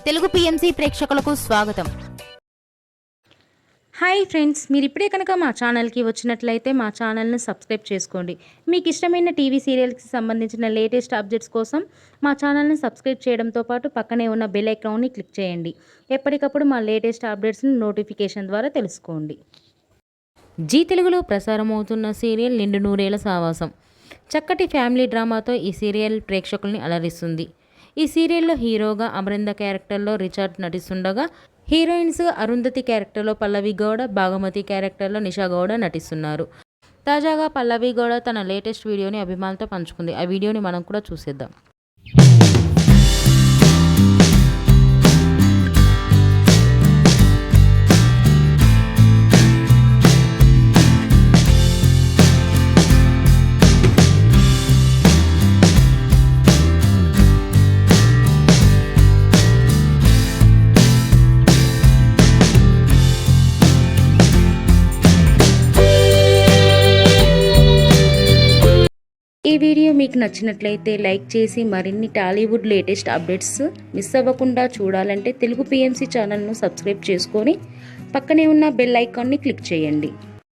Telugu PMC ప్రేక్షకులకు స్వాగతం. Hi friends, మీరు ఇప్పుడే కనుక మా ఛానల్కి వచ్చినట్లయితే మా ఛానల్ని సబ్స్క్రైబ్ చేసుకోండి. మీకు ఇష్టమైన టీవీ సీరియల్స్కి సంబంధించిన లేటెస్ట్ అప్డేట్స్ కోసం మా ఛానల్ని సబ్స్క్రైబ్ చేయడంతో పాటు పక్కనే ఉన్న బెల్ ఐకాన్ని క్లిక్ చేయండి. ఎప్పటికప్పుడు మా లేటెస్ట్ అప్డేట్స్ని నోటిఫికేషన్ ద్వారా తెలుసుకోండి. జీ తెలుగులో ప్రసారమవుతున్న సీరియల్ నిండు నూరేళ్ల సావాసం. చక్కటి ఫ్యామిలీ డ్రామాతో ఈ సీరియల్ ప్రేక్షకుల్ని అలరిస్తుంది. ఈ సీరియల్లో హీరోగా అమరింద క్యారెక్టర్లో రిచర్డ్ నటిస్తుండగా, హీరోయిన్స్ అరుంధతి క్యారెక్టర్లో పల్లవి గౌడ, భాగమతి క్యారెక్టర్లో నిషా గౌడ నటిస్తున్నారు. తాజాగా పల్లవి గౌడ తన లేటెస్ట్ వీడియోని అభిమానులతో పంచుకుంది. ఆ వీడియోని మనం కూడా చూసేద్దాం. ఈ వీడియో మీకు నచ్చినట్లయితే లైక్ చేసి మరిన్ని టాలీవుడ్ లేటెస్ట్ అప్డేట్స్ మిస్ అవ్వకుండా చూడాలంటే తెలుగు పిఎంసి ఛానల్ను సబ్స్క్రైబ్ చేసుకొని పక్కనే ఉన్న బెల్ ఐకాన్ని క్లిక్ చేయండి.